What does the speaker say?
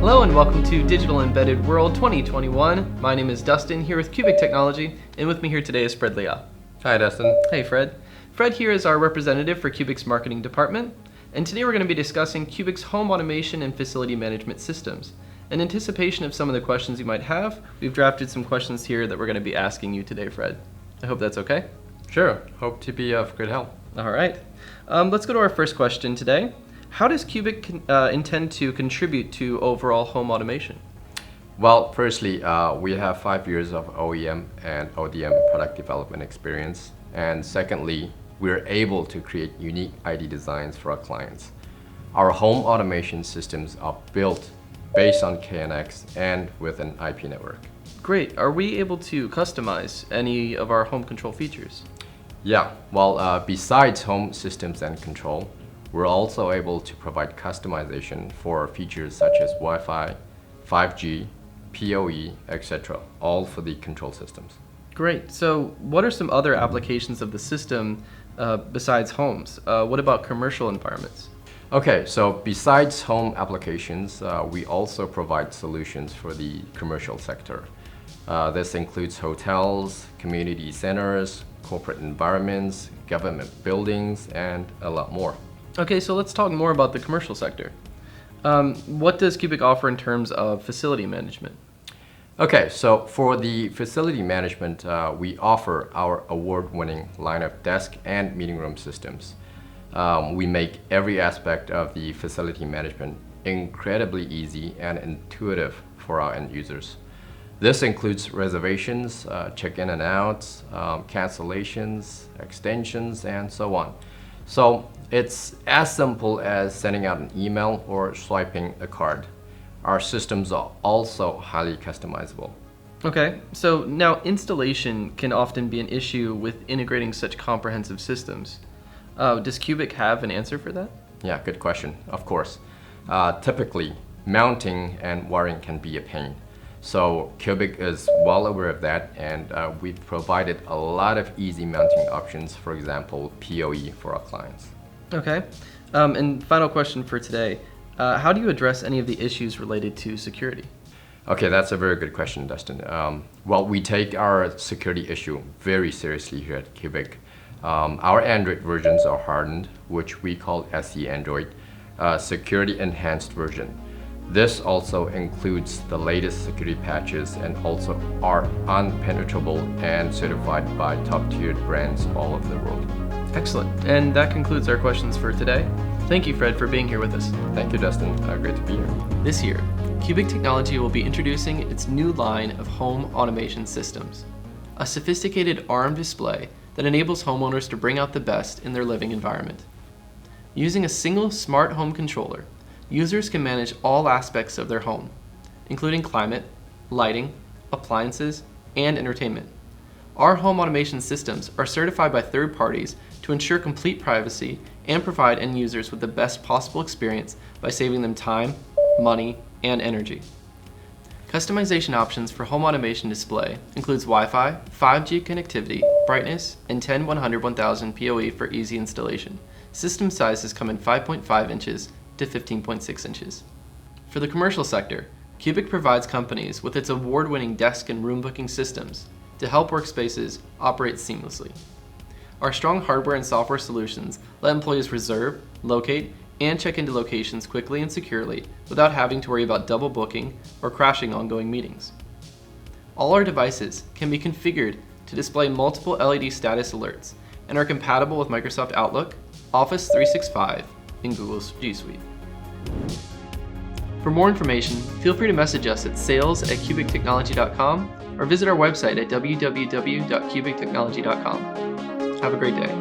Hello and welcome to Digital Embedded World 2021. My name is Dustin here with Qbic Technology, and with me here today is Fred Leah. Hi, Dustin. Hey, Fred. Fred here is our representative for Qbic's marketing department, and today we're going to be discussing Qbic's home automation and facility management systems. In anticipation of some of the questions you might have, we've drafted some questions here that we're going to be asking you today, Fred. I hope that's okay. Sure. Hope to be of good help. All right. Let's go to our first question today. How does Qbic intend to contribute to overall home automation? Well, firstly, we have 5 years of OEM and ODM product development experience. And secondly, we're able to create unique ID designs for our clients. Our home automation systems are built based on KNX and with an IP network. Great. Are we able to customize any of our home control features? Yeah, well, besides home systems and control, we're also able to provide customization for features such as Wi-Fi, 5G, PoE, etc., all for the control systems. Great. So what are some other applications of the system besides homes? What about commercial environments? Okay, so besides home applications, we also provide solutions for the commercial sector. This includes hotels, community centers, corporate environments, government buildings, and a lot more. Okay, so let's talk more about the commercial sector. What does Qbic offer in terms of facility management? Okay, so for the facility management, we offer our award-winning line of desk and meeting room systems. We make every aspect of the facility management incredibly easy and intuitive for our end users. This includes reservations, check-in and outs, cancellations, extensions, and so on. So it's as simple as sending out an email or swiping a card. Our systems are also highly customizable. Okay, so now installation can often be an issue with integrating such comprehensive systems. Does Qbic have an answer for that? Yeah, good question, of course. Typically, mounting and wiring can be a pain. So Qbic is well aware of that, and we've provided a lot of easy mounting options, for example, PoE for our clients. Okay, and final question for today. How do you address any of the issues related to security? Okay, that's a very good question, Dustin. Well, we take our security issue very seriously here at Qbic. Our Android versions are hardened, which we call SE Android, security enhanced version. This also includes the latest security patches and also are unpenetrable and certified by top-tiered brands all over the world. Excellent. And that concludes our questions for today. Thank you, Fred, for being here with us. Thank you, Dustin. Great to be here. This year, Qbic Technology will be introducing its new line of home automation systems, a sophisticated ARM display that enables homeowners to bring out the best in their living environment. Using a single smart home controller, users can manage all aspects of their home, including climate, lighting, appliances, and entertainment. Our home automation systems are certified by third parties to ensure complete privacy and provide end users with the best possible experience by saving them time, money, and energy. Customization options for home automation display includes Wi-Fi, 5G connectivity, brightness, and 10-100-1000 PoE for easy installation. System sizes come in 5.5 inches to 15.6 inches. For the commercial sector, Qbic provides companies with its award-winning desk and room booking systems to help workspaces operate seamlessly. Our strong hardware and software solutions let employees reserve, locate, and check into locations quickly and securely without having to worry about double booking or crashing ongoing meetings. All our devices can be configured to display multiple LED status alerts and are compatible with Microsoft Outlook, Office 365, and Google's G Suite. For more information, feel free to message us at sales@qbictechnology.com or visit our website at www.qbictechnology.com. Have a great day.